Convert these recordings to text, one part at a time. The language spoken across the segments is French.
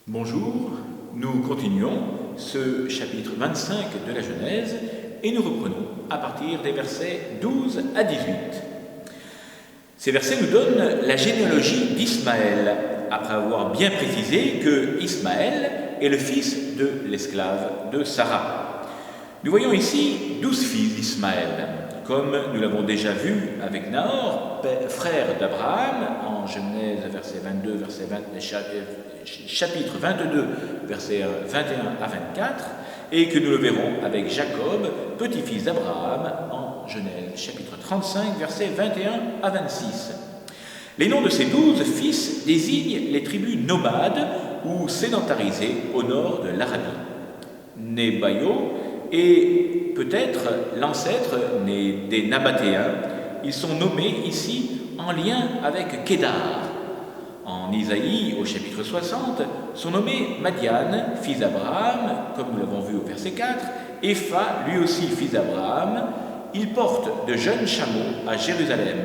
Bonjour, nous continuons ce chapitre 25 de la Genèse et nous reprenons à partir des versets 12 à 18. Ces versets nous donnent la généalogie d'Ismaël, après avoir bien précisé que Ismaël est le fils de l'esclave de Sarah. Nous voyons ici 12 fils d'Ismaël, comme nous l'avons déjà vu avec Nahor, frère d'Abraham, en Genèse chapitre 22, versets 21 à 24, et que nous le verrons avec Jacob, petit-fils d'Abraham, en Genèse chapitre 35, versets 21 à 26. Les noms de ces 12 fils désignent les tribus nomades ou sédentarisées au nord de l'Arabie. Nebaïo est peut-être l'ancêtre des Nabatéens. Ils sont nommés ici en lien avec Kédar. En Isaïe, au chapitre 60, sont nommés Madian, fils d'Abraham, comme nous l'avons vu au verset 4, Epha, lui aussi fils d'Abraham. Il porte de jeunes chameaux à Jérusalem.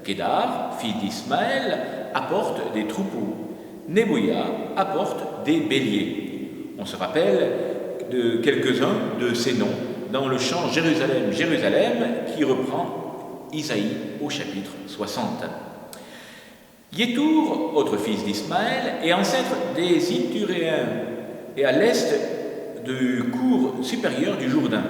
Kédar, fils d'Ismaël, apporte des troupeaux. Neboïa apporte des béliers. On se rappelle de quelques-uns de ces noms dans le chant Jérusalem, Jérusalem, qui reprend Isaïe au chapitre 60. Yétour, autre fils d'Ismaël, est ancêtre des Ituréens et à l'est du cours supérieur du Jourdain.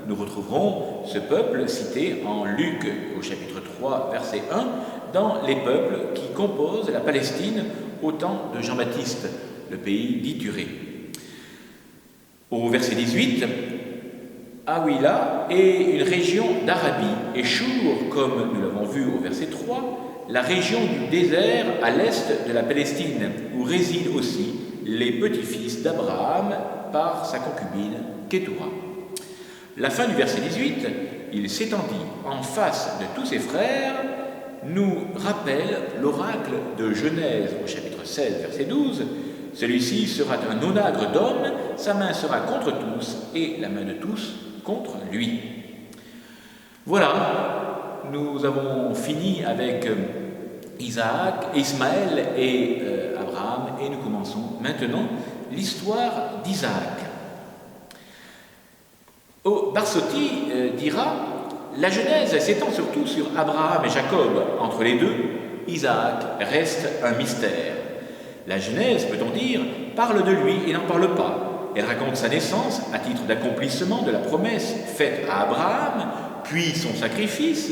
Nous retrouverons ce peuple cité en Luc au chapitre 3, verset 1, dans les peuples qui composent la Palestine au temps de Jean-Baptiste, le pays d'Iturée. Au verset 18, Haouila est une région d'Arabie et Chour, comme nous l'avons vu au verset 3, la région du désert à l'est de la Palestine, où résident aussi les petits-fils d'Abraham par sa concubine Kétoura. La fin du verset 18, il s'étendit en face de tous ses frères, nous rappelle l'oracle de Genèse au chapitre 16, verset 12. Celui-ci sera un onagre d'homme, sa main sera contre tous et la main de tous contre lui. Voilà, nous avons fini avec Isaac, Ismaël et Abraham et nous commençons maintenant l'histoire d'Isaac. Barsotti dira « La Genèse s'étend surtout sur Abraham et Jacob. Entre les deux, Isaac reste un mystère. La Genèse, peut-on dire, parle de lui et n'en parle pas. Elle raconte sa naissance à titre d'accomplissement de la promesse faite à Abraham, puis son sacrifice,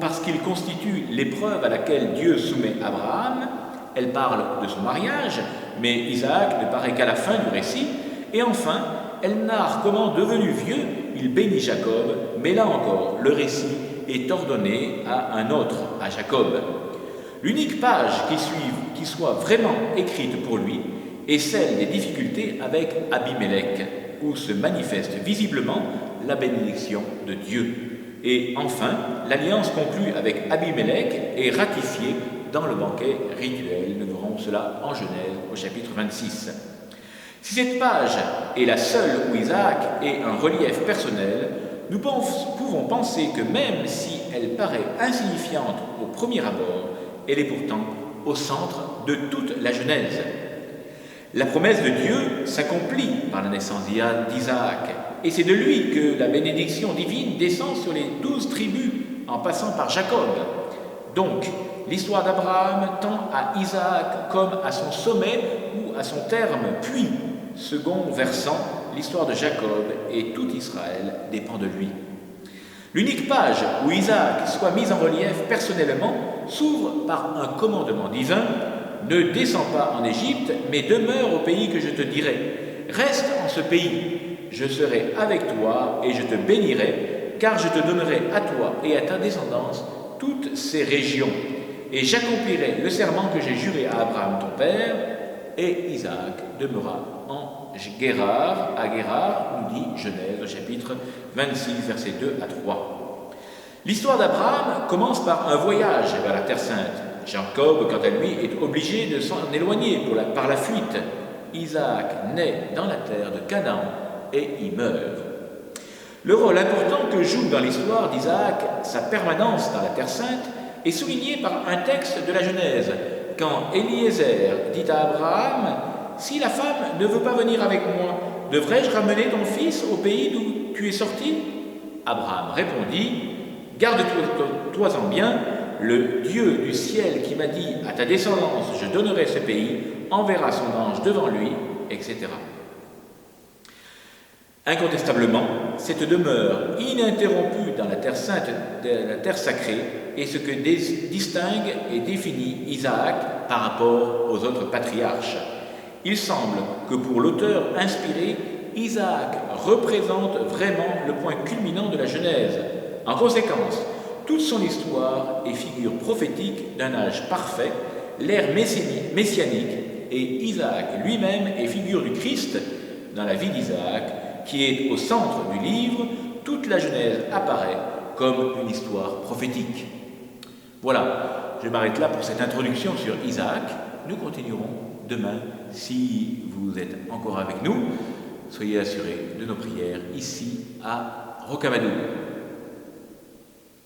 parce qu'il constitue l'épreuve à laquelle Dieu soumet Abraham. Elle parle de son mariage, mais Isaac ne paraît qu'à la fin du récit. Et enfin, elle narre comment, devenu vieux, il bénit Jacob, mais là encore, le récit est ordonné à un autre, à Jacob. L'unique page qui soit vraiment écrite pour lui est celle des difficultés avec Abimelech, où se manifeste visiblement la bénédiction de Dieu. Et enfin, l'alliance conclue avec Abimelech est ratifiée dans le banquet rituel. Nous verrons cela en Genèse au chapitre 26. Si cette page est la seule où Isaac est un relief personnel, nous pouvons penser que même si elle paraît insignifiante au premier abord, elle est pourtant au centre de toute la Genèse. La promesse de Dieu s'accomplit par la naissance d'Isaac, et c'est de lui que la bénédiction divine descend sur les 12 tribus en passant par Jacob. Donc, l'histoire d'Abraham tend à Isaac comme à son sommet ou à son terme, puis, second versant, l'histoire de Jacob et tout Israël dépend de lui. L'unique page où Isaac soit mis en relief personnellement s'ouvre par un commandement divin. Ne descends pas en Égypte, mais demeure au pays que je te dirai. Reste en ce pays, je serai avec toi et je te bénirai, car je te donnerai à toi et à ta descendance toutes ces régions. Et j'accomplirai le serment que j'ai juré à Abraham ton père, et Isaac demeura à Guérar, nous dit Genèse au chapitre 26, versets 2 à 3. L'histoire d'Abraham commence par un voyage vers la Terre Sainte. Jacob, quant à lui, est obligé de s'en éloigner par la fuite. Isaac naît dans la terre de Canaan et y meurt. Le rôle important que joue dans l'histoire d'Isaac sa permanence dans la Terre Sainte est souligné par un texte de la Genèse, quand Éliézer dit à Abraham « si la femme ne veut pas venir avec moi, devrais-je ramener ton fils au pays d'où tu es sorti? Abraham répondit, garde-toi-en bien, le Dieu du ciel qui m'a dit, à ta descendance je donnerai ce pays, enverra son ange devant lui, etc. Incontestablement, cette demeure ininterrompue dans la terre sainte, la terre sacrée, est ce que distingue et définit Isaac par rapport aux autres patriarches. Il semble que pour l'auteur inspiré, Isaac représente vraiment le point culminant de la Genèse. En conséquence, toute son histoire est figure prophétique d'un âge parfait, l'ère messianique, et Isaac lui-même est figure du Christ dans la vie d'Isaac, qui est au centre du livre. Toute la Genèse apparaît comme une histoire prophétique. Voilà, je m'arrête là pour cette introduction sur Isaac. Nous continuerons demain. Si vous êtes encore avec nous, soyez assurés de nos prières ici à Rocamadour.